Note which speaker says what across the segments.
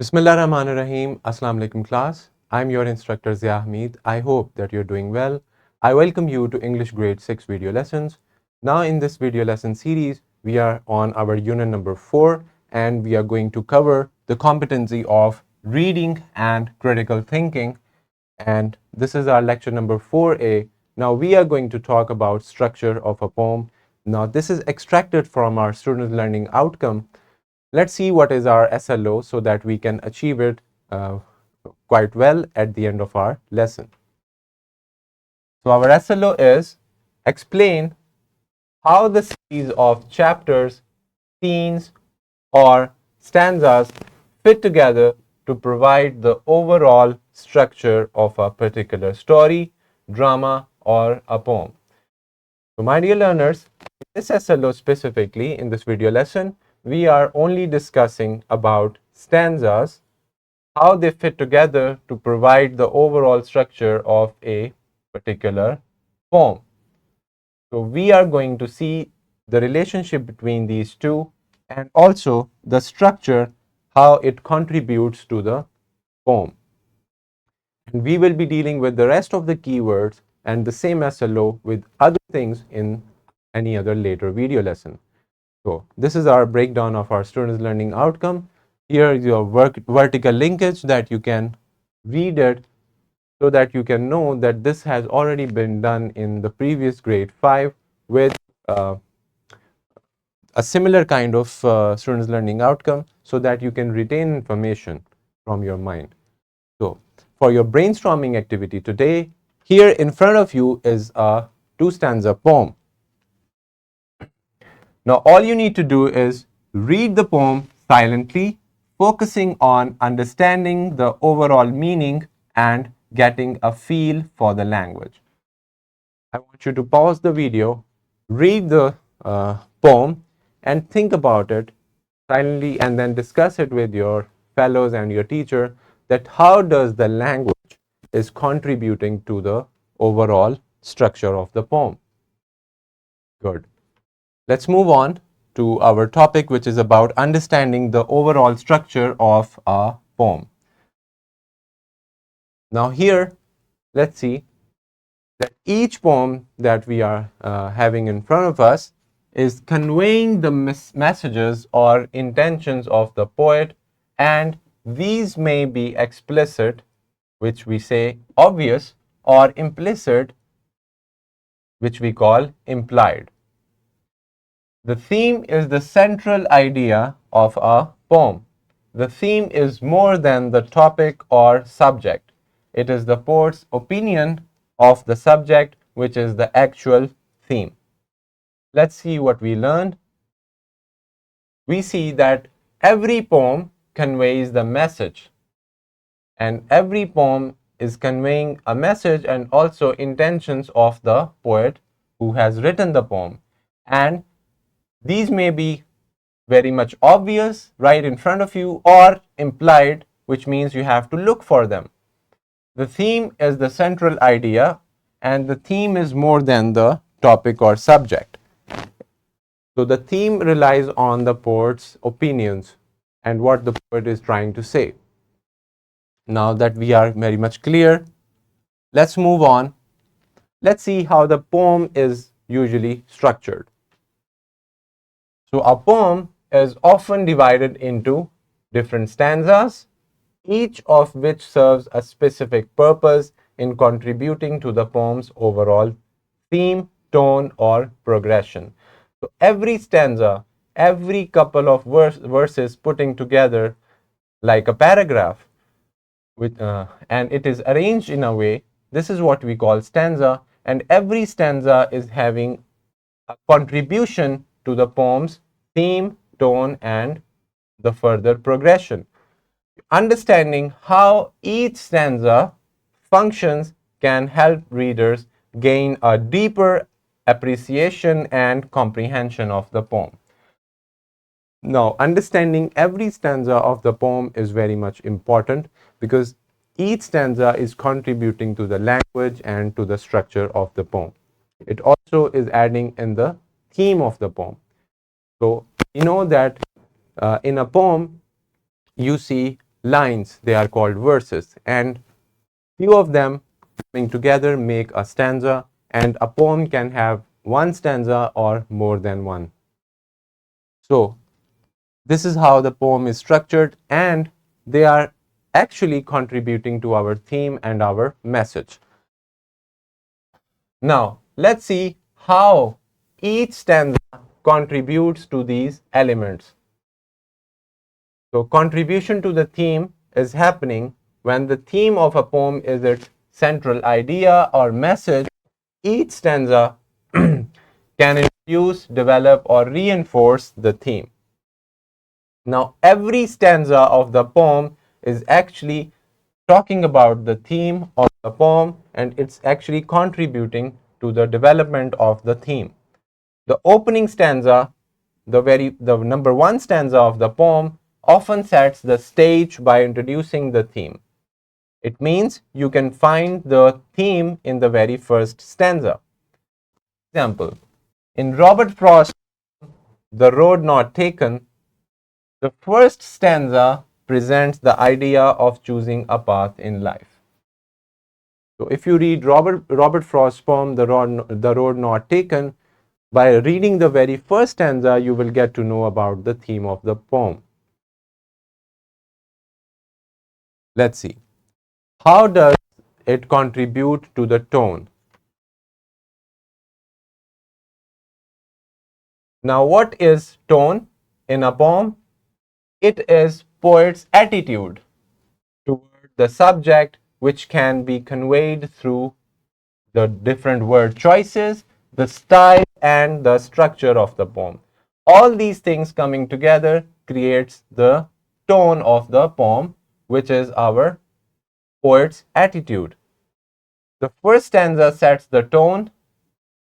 Speaker 1: Bismillahirrahmanirrahim. Assalamu alaikum class. I'm your instructor Zia Hamid. I hope that you're doing well. I welcome you to English grade 6 video lessons. Now in this video lesson series, we are on our unit number 4 and we are going to cover the competency of reading and critical thinking. And this is our lecture number 4A. Now we are going to talk about structure of a poem. Now this is extracted from our student learning outcome. Let's see what is our SLO so that we can achieve it quite well at the end of our lesson. So our SLO is explain how the series of chapters, scenes, or stanzas fit together to provide the overall structure of a particular story, drama, or a poem. So my dear learners, in this SLO specifically, in this video lesson, we are only discussing about stanzas, how they fit together to provide the overall structure of a particular poem. So we are going to see the relationship between these two and also the structure, how it contributes to the poem. And we will be dealing with the rest of the keywords and the same SLO with other things in any other later video lesson. So this is our breakdown of our students learning outcome. Here is your vertical linkage that you can read it so that you can know that this has already been done in the previous grade 5 with a similar kind of students learning outcome so that you can retain information from your mind. So for your brainstorming activity today, here in front of you is a 2-stanza poem. Now all you need to do is read the poem silently, focusing on understanding the overall meaning and getting a feel for the language. I want you to pause the video, read the poem and think about it silently and then discuss it with your fellows and your teacher that how does the language is contributing to the overall structure of the poem. Good. Let's move on to our topic, which is about understanding the overall structure of a poem. Now here, let's see that each poem that we are having in front of us is conveying the messages or intentions of the poet, and these may be explicit, which we say obvious, or implicit, which we call implied. The theme is the central idea of a poem. The theme is more than the topic or subject. It is the poet's opinion of the subject, which is the actual theme. Let's see what we learned. We see that every poem conveys the message, and every poem is conveying a message and also intentions of the poet who has written the poem. And these may be very much obvious right in front of you or implied, which means you have to look for them. The theme is the central idea and the theme is more than the topic or subject. So the theme relies on the poet's opinions and what the poet is trying to say. Now that we are very much clear, let's move on. Let's see how the poem is usually structured. So a poem is often divided into different stanzas, each of which serves a specific purpose in contributing to the poem's overall theme, tone, or progression. So every stanza, every couple of verses putting together like a paragraph, and it is arranged in a way, this is what we call stanza, and every stanza is having a contribution to the poem's theme, tone, and the further progression. Understanding how each stanza functions can help readers gain a deeper appreciation and comprehension of the poem. Now, understanding every stanza of the poem is very much important because each stanza is contributing to the language and to the structure of the poem. It also is adding in the theme of the poem. So, you know that in a poem, you see lines, they are called verses, and few of them coming together make a stanza, and a poem can have one stanza or more than one. So this is how the poem is structured, and they are actually contributing to our theme and our message. Now, let's see how each stanza contributes to these elements. So, contribution to the theme is happening when the theme of a poem is its central idea or message. Each stanza can introduce, develop, or reinforce the theme. Now, every stanza of the poem is actually talking about the theme of the poem, and it's actually contributing to the development of the theme. The opening stanza, the number one stanza of the poem, often sets the stage by introducing the theme. It means you can find the theme in the very first stanza. Example, in Robert Frost's The Road Not Taken, the first stanza presents the idea of choosing a path in life. So if you read Robert Frost's poem, The Road Not Taken, by reading the very first stanza, you will get to know about the theme of the poem. Let's see. How does it contribute to the tone? Now, what is tone in a poem? It is poet's attitude toward the subject, which can be conveyed through the different word choices, the style, and the structure of the poem. All these things coming together creates the tone of the poem, which is our poet's attitude. The first stanza sets the tone,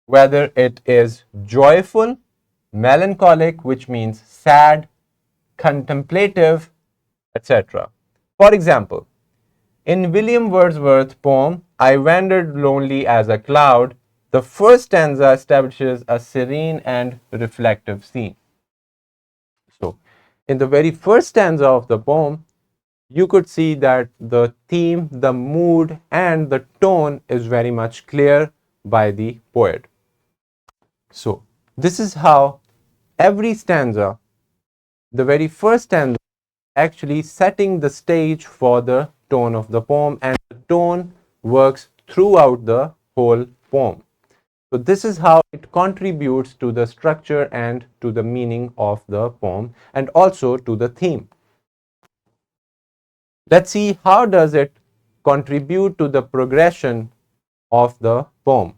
Speaker 1: whether it is joyful, melancholic, which means sad, contemplative, etc. For example, in William Wordsworth's poem, I Wandered Lonely as a Cloud, the first stanza establishes a serene and reflective scene. So, in the very first stanza of the poem, you could see that the theme, the mood, and the tone is very much clear by the poet. So, this is how every stanza, the very first stanza, actually setting the stage for the tone of the poem, and the tone works throughout the whole poem. So this is how it contributes to the structure and to the meaning of the poem, and also to the theme. Let's see how does it contribute to the progression of the poem.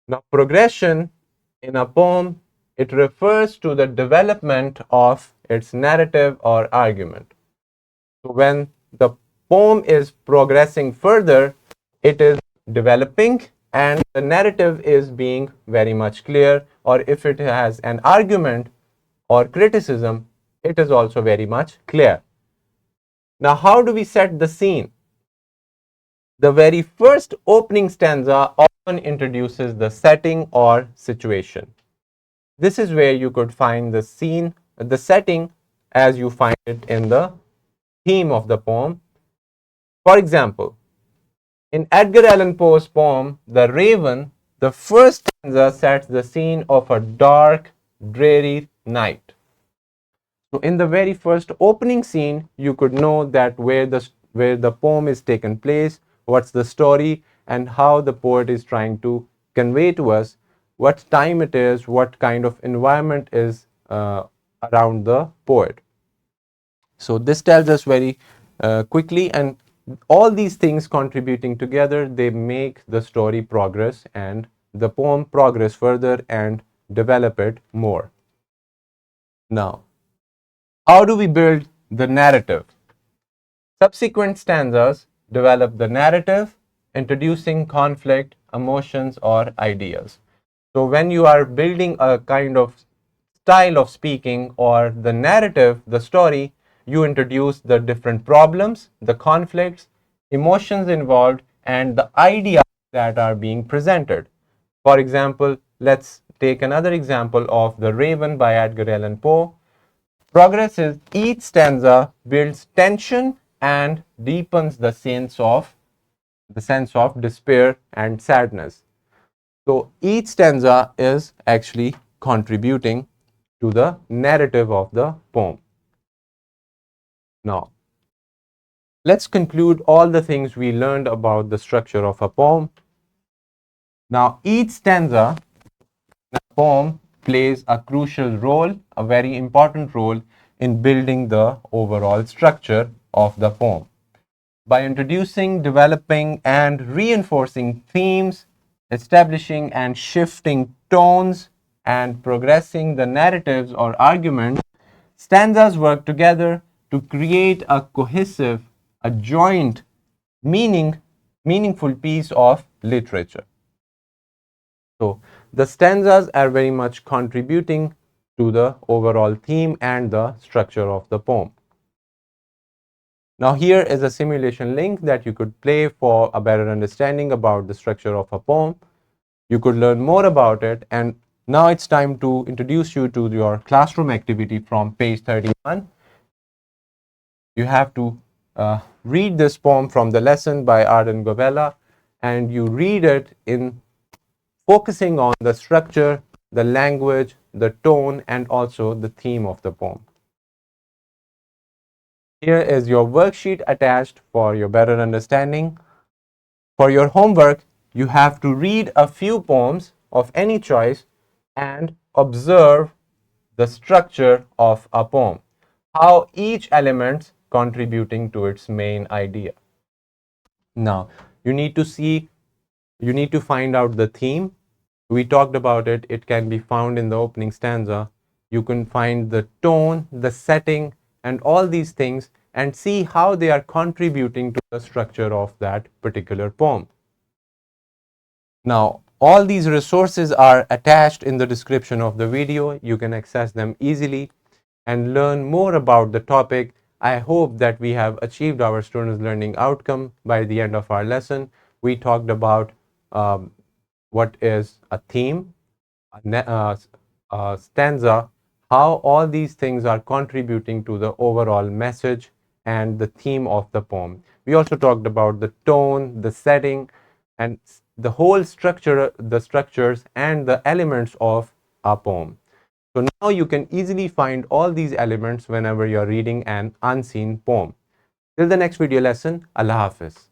Speaker 1: Now, progression in a poem, it refers to the development of its narrative or argument. So when the poem is progressing further, it is developing and the narrative is being very much clear, or if it has an argument or criticism, it is also very much clear. Now, how do we set the scene? The very first opening stanza often introduces the setting or situation. This is where you could find the scene, the setting, as you find it in the theme of the poem. For example, in Edgar Allan Poe's poem, The Raven, the first stanza sets the scene of a dark, dreary night. So in the very first opening scene, you could know that where the poem is taken place, what's the story, and how the poet is trying to convey to us what time it is, what kind of environment is around the poet. So this tells us very quickly, and all these things contributing together, they make the story progress and the poem progress further and develop it more. Now, how do we build the narrative? Subsequent stanzas develop the narrative, introducing conflict, emotions, or ideas. So when you are building a kind of style of speaking or the narrative, the story, you introduce the different problems, the conflicts, emotions involved, and the ideas that are being presented. For example, let's take another example of The Raven by Edgar Allan Poe. Progress is each stanza builds tension and deepens the sense of despair and sadness. So each stanza is actually contributing to the narrative of the poem. Now, let's conclude all the things we learned about the structure of a poem. Now, each stanza in a poem plays a crucial role, a very important role in building the overall structure of the poem. By introducing, developing, and reinforcing themes, establishing and shifting tones, and progressing the narratives or arguments, stanzas work together to create a cohesive, a joint, meaningful piece of literature. So, the stanzas are very much contributing to the overall theme and the structure of the poem. Now here is a simulation link that you could play for a better understanding about the structure of a poem. You could learn more about it, and now it's time to introduce you to your classroom activity from page 31. You have to read this poem from the lesson by Arden Govella, and you read it in focusing on the structure, the language, the tone, and also the theme of the poem. Here is your worksheet attached for your better understanding. For your homework, you have to read a few poems of any choice and observe the structure of a poem, how each element contributing to its main idea. Now, you need to find out the theme. We talked about it. It can be found in the opening stanza. You can find the tone, the setting, and all these things and see how they are contributing to the structure of that particular poem. Now, all these resources are attached in the description of the video. You can access them easily and learn more about the topic. I hope that we have achieved our students' learning outcome by the end of our lesson. We talked about what is a theme, a stanza, how all these things are contributing to the overall message and the theme of the poem. We also talked about the tone, the setting, and the whole structure, the structures and the elements of a poem. So now you can easily find all these elements whenever you're reading an unseen poem. Till the next video lesson, Allah Hafiz.